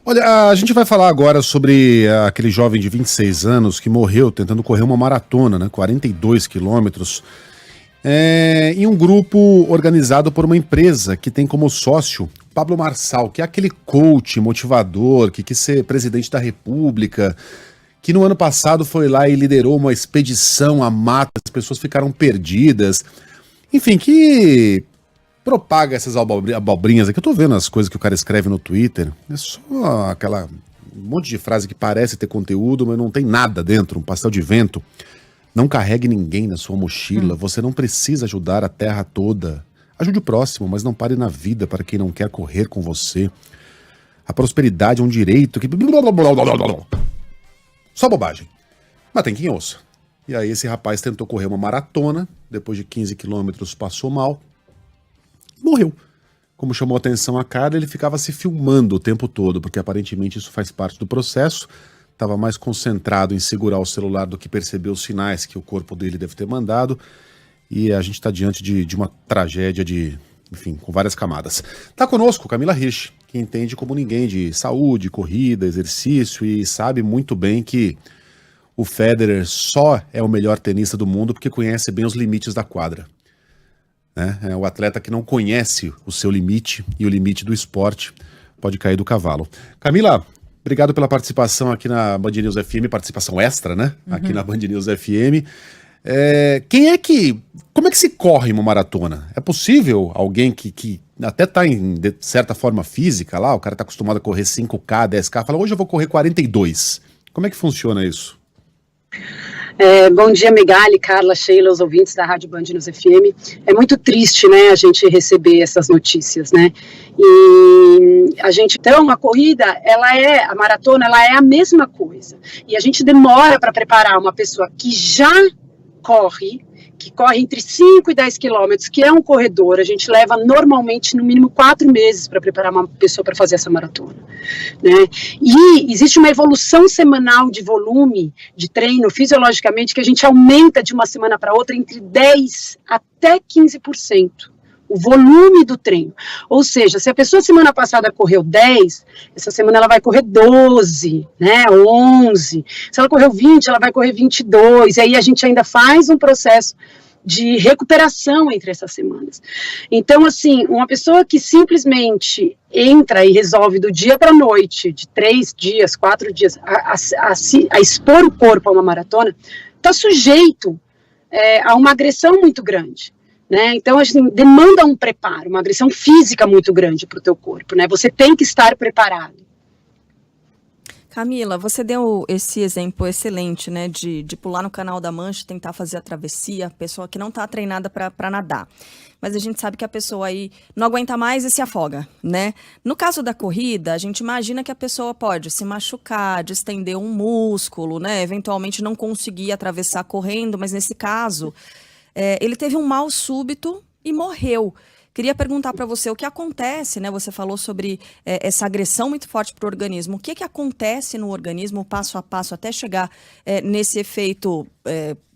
Olha, a gente vai falar agora sobre aquele jovem de 26 anos que morreu tentando correr uma maratona, né? 42 quilômetros, em um grupo organizado por uma empresa que tem como sócio Pablo Marçal, que é aquele coach motivador que quis ser presidente da República, que no ano passado foi lá e liderou uma expedição à mata, as pessoas ficaram perdidas. Enfim, que propaga essas abobrinhas aqui. Eu tô vendo as coisas que o cara escreve no Twitter. É só um monte de frase que parece ter conteúdo, mas não tem nada dentro, um pastel de vento. Não carregue ninguém na sua mochila. Você não precisa ajudar a terra toda. Ajude o próximo, mas não pare na vida para quem não quer correr com você. A prosperidade é um direito que... Só bobagem. Mas tem quem ouça. E aí esse rapaz tentou correr uma maratona, depois de 15 quilômetros passou mal, morreu. Como chamou a atenção a cara, ele ficava se filmando o tempo todo, porque aparentemente isso faz parte do processo. Estava mais concentrado em segurar o celular do que perceber os sinais que o corpo dele deve ter mandado. E a gente está diante de uma tragédia enfim, com várias camadas. Está conosco Camila Rich, que entende como ninguém de saúde, corrida, exercício e sabe muito bem que o Federer só é o melhor tenista do mundo porque conhece bem os limites da quadra. É o atleta que não conhece o seu limite e o limite do esporte pode cair do cavalo. Camila, obrigado pela participação aqui na Band News FM, participação extra, né? Aqui na Band News FM. Como é que se corre uma maratona? É possível alguém que até tá em certa forma física lá, o cara tá acostumado a correr 5K, 10K, fala, hoje eu vou correr 42. Como é que funciona isso? Bom dia, Megali, Carla, Sheila, os ouvintes da Rádio Band News FM. É muito triste, né, a gente receber essas notícias, né? E então, a corrida, a maratona, ela é a mesma coisa. E a gente demora para preparar uma pessoa que já corre entre 5 e 10 quilômetros, que é um corredor, a gente leva normalmente no mínimo 4 meses para preparar uma pessoa para fazer essa maratona, né? E existe uma evolução semanal de volume de treino, fisiologicamente, que a gente aumenta de uma semana para outra entre 10% até 15%. O volume do treino. Ou seja, se a pessoa semana passada correu 10, essa semana ela vai correr 12, né, 11. Se ela correu 20, ela vai correr 22. E aí a gente ainda faz um processo de recuperação entre essas semanas. Então, assim, uma pessoa que simplesmente entra e resolve do dia para a noite, de 3 dias, 4 dias, a expor o corpo a uma maratona, está sujeito a uma agressão muito grande. Né? Então, assim, demanda um preparo, uma agressão física muito grande para o teu corpo, né? Você tem que estar preparado. Camila, você deu esse exemplo excelente, né, de pular no Canal da Mancha, tentar fazer a travessia, pessoa que não está treinada para nadar. Mas a gente sabe que a pessoa aí não aguenta mais e se afoga, né? No caso da corrida, a gente imagina que a pessoa pode se machucar, distender um músculo, né? Eventualmente não conseguir atravessar correndo, mas nesse caso... ele teve um mal súbito e morreu. Queria perguntar para você o que acontece, né? Você falou sobre essa agressão muito forte para o organismo. O que acontece no organismo, passo a passo, até chegar nesse efeito,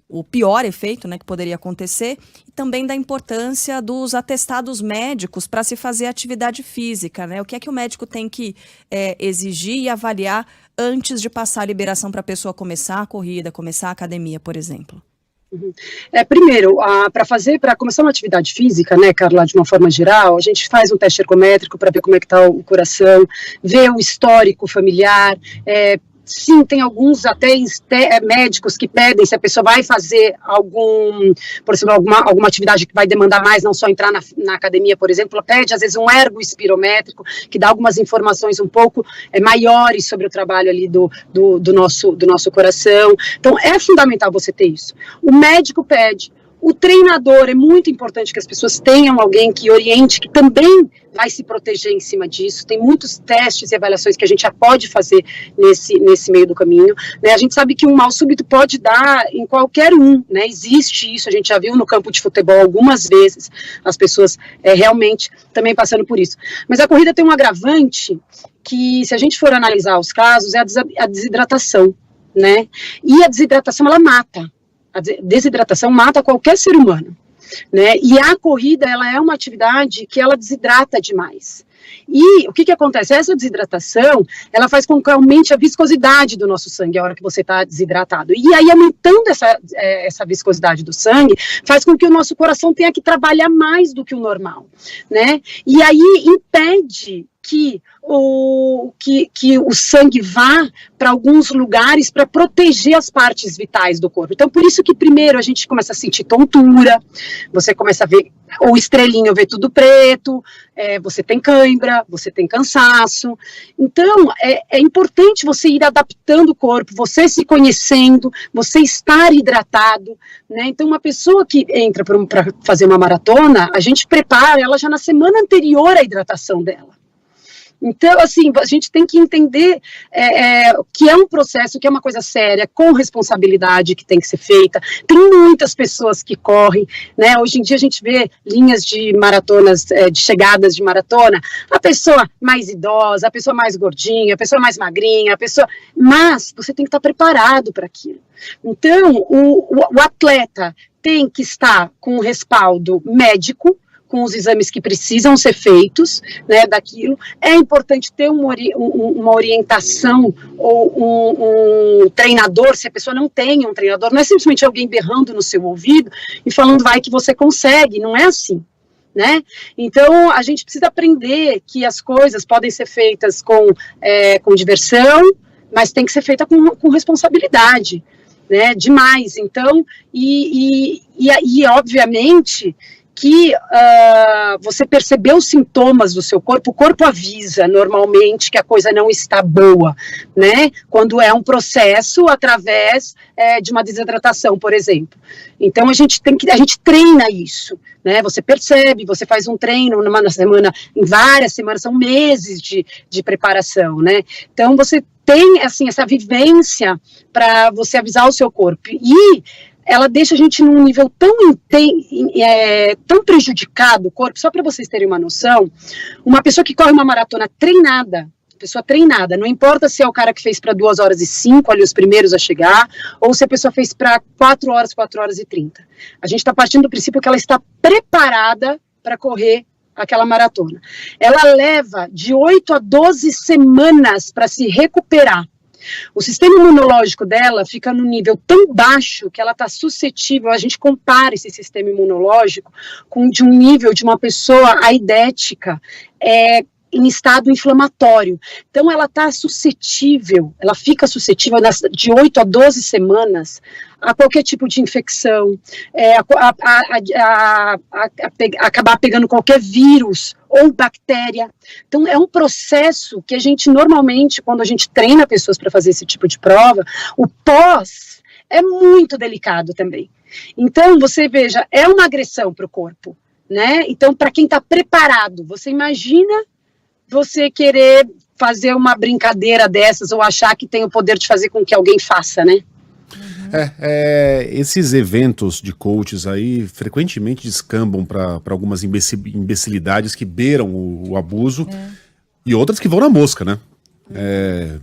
o pior efeito, né, que poderia acontecer, e também da importância dos atestados médicos para se fazer atividade física, né? O que é que o médico tem que exigir e avaliar antes de passar a liberação para a pessoa começar a corrida, começar a academia, por exemplo? Primeiro, para começar uma atividade física, né, Carla, de uma forma geral, a gente faz um teste ergométrico para ver como é que está o coração, ver o histórico familiar, sim, tem alguns até médicos que pedem se a pessoa vai fazer por exemplo, alguma atividade que vai demandar mais, não só entrar na academia, por exemplo, ela pede às vezes um ergo espirométrico, que dá algumas informações um pouco maiores sobre o trabalho ali do nosso coração. Então, é fundamental você ter isso. O médico pede. O treinador, é muito importante que as pessoas tenham alguém que oriente, que também vai se proteger em cima disso. Tem muitos testes e avaliações que a gente já pode fazer nesse meio do caminho, né? A gente sabe que um mal súbito pode dar em qualquer um, né? Existe isso, a gente já viu no campo de futebol algumas vezes, as pessoas realmente também passando por isso. Mas a corrida tem um agravante que, se a gente for analisar os casos, é a desidratação, né? E a desidratação, ela mata. A desidratação mata qualquer ser humano, né? E a corrida, ela é uma atividade que ela desidrata demais. E o que acontece? Essa desidratação, ela faz com que aumente a viscosidade do nosso sangue a hora que você está desidratado. E aí, aumentando essa viscosidade do sangue, faz com que o nosso coração tenha que trabalhar mais do que o normal, né? E aí impede que o sangue vá para alguns lugares para proteger as partes vitais do corpo. Então, por isso que primeiro a gente começa a sentir tontura, você começa a ver o estrelinho, vê tudo preto, você tem cãibra, você tem cansaço. Então, é importante você ir adaptando o corpo, você se conhecendo, você estar hidratado, né? Então, uma pessoa que entra para fazer uma maratona, a gente prepara ela já na semana anterior à hidratação dela. Então, assim, a gente tem que entender que é um processo, que é uma coisa séria, com responsabilidade que tem que ser feita. Tem muitas pessoas que correm, né? Hoje em dia a gente vê linhas de maratonas, de chegadas de maratona, a pessoa mais idosa, a pessoa mais gordinha, a pessoa mais magrinha, mas você tem que estar preparado para aquilo. Então, o atleta tem que estar com um respaldo médico, com os exames que precisam ser feitos, né, daquilo. É importante ter uma orientação ou um treinador, se a pessoa não tem um treinador, não é simplesmente alguém berrando no seu ouvido e falando, vai que você consegue, não é assim, né? Então, a gente precisa aprender que as coisas podem ser feitas com diversão, mas tem que ser feita com responsabilidade, né, demais. Então, e obviamente, que você percebeu os sintomas do seu corpo, o corpo avisa normalmente que a coisa não está boa, né? Quando é um processo através de uma desidratação, por exemplo. Então a gente treina isso, né? Você percebe, você faz um treino numa semana, em várias semanas, são meses de preparação, né? Então você tem assim essa vivência para você avisar o seu corpo. E ela deixa a gente num nível tão prejudicado, o corpo, só para vocês terem uma noção, uma pessoa que corre uma maratona treinada, não importa se é o cara que fez para 2h05, ali os primeiros a chegar, ou se a pessoa fez para 4 horas e 30. A gente está partindo do princípio que ela está preparada para correr aquela maratona. Ela leva de 8 a 12 semanas para se recuperar. O sistema imunológico dela fica num nível tão baixo que ela está suscetível, a gente compara esse sistema imunológico com de um nível de uma pessoa aidética, em estado inflamatório. Então ela está suscetível, ela fica suscetível de 8 a 12 semanas a qualquer tipo de infecção, acabar pegando qualquer vírus ou bactéria. Então é um processo que a gente normalmente, quando a gente treina pessoas para fazer esse tipo de prova, o pós é muito delicado também. Então você veja, é uma agressão para o corpo, né? Então para quem está preparado, você imagina você querer fazer uma brincadeira dessas ou achar que tem o poder de fazer com que alguém faça, né? Esses eventos de coaches aí frequentemente descambam para algumas imbecilidades que beiram o abuso e outras que vão na mosca, né?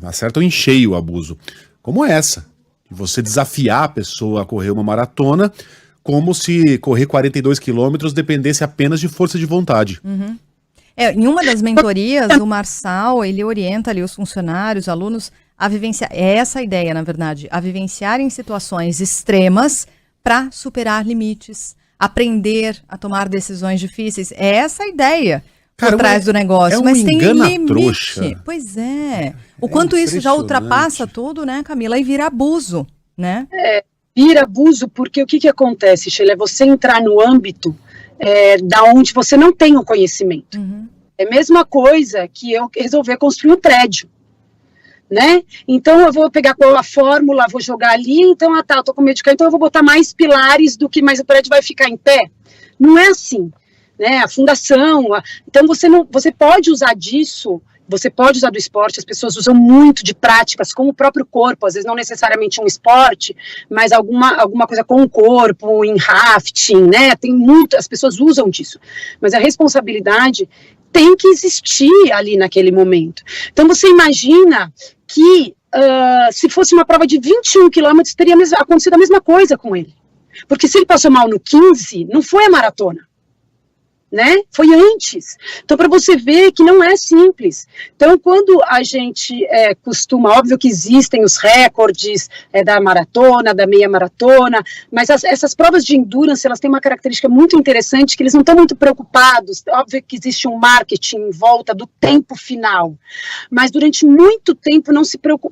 Acertam em cheio o abuso. Como essa, de você desafiar a pessoa a correr uma maratona como se correr 42 quilômetros dependesse apenas de força de vontade. Uhum. Em uma das mentorias, o Marçal, ele orienta ali os funcionários, alunos, a vivenciar, é essa a ideia, na verdade, a vivenciar em situações extremas para superar limites, aprender a tomar decisões difíceis. É essa a ideia por trás do negócio. Mas tem limite. Trouxa. Pois é. O quanto isso já ultrapassa tudo, né, Camila? E vira abuso, né? Vira abuso porque o que acontece, Sheila? É você entrar no âmbito da onde você não tem o conhecimento. Uhum. É a mesma coisa que eu resolver construir um prédio, né? Então eu vou pegar a fórmula, vou jogar ali, então, eu tô com medo de cair, então eu vou botar mais pilares mas o prédio vai ficar em pé. Não é assim, né? A fundação, então você pode usar disso, você pode usar do esporte, as pessoas usam muito de práticas com o próprio corpo, às vezes não necessariamente um esporte, mas alguma coisa com o corpo, em rafting, né? Tem muito, as pessoas usam disso, mas a responsabilidade tem que existir ali naquele momento. Então você imagina que se fosse uma prova de 21 quilômetros, teria acontecido a mesma coisa com ele, porque se ele passou mal no 15, não foi a maratona. né? Foi antes. Então, para você ver que não é simples. Então, quando a gente costuma, óbvio que existem os recordes da maratona, da meia maratona, mas essas provas de endurance, elas têm uma característica muito interessante, que eles não estão muito preocupados. Óbvio que existe um marketing em volta do tempo final, mas durante muito tempo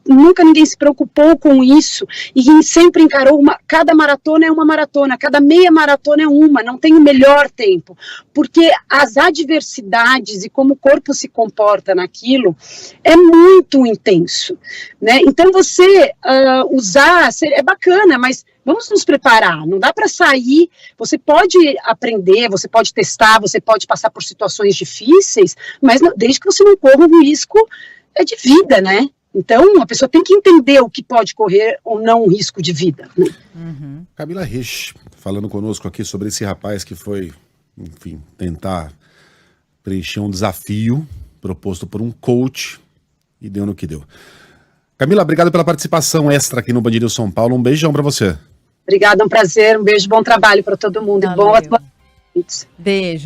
nunca ninguém se preocupou com isso, e sempre encarou cada maratona é uma maratona, cada meia maratona é uma, não tem o melhor tempo, porque as adversidades e como o corpo se comporta naquilo é muito intenso, né? Então você usar é bacana, mas vamos nos preparar, não dá para sair, você pode aprender, você pode testar, você pode passar por situações difíceis, mas desde que você não corra um risco de vida, né? Então, a pessoa tem que entender o que pode correr ou não um risco de vida, né? Uhum. Camila Rich, falando conosco aqui sobre esse rapaz que foi, enfim, tentar preencher um desafio proposto por um coach e deu no que deu. Camila, obrigado pela participação extra aqui no Band News São Paulo. Um beijão para você. Obrigada, um prazer, um beijo, bom trabalho para todo mundo. Valeu. E boa. Beijo.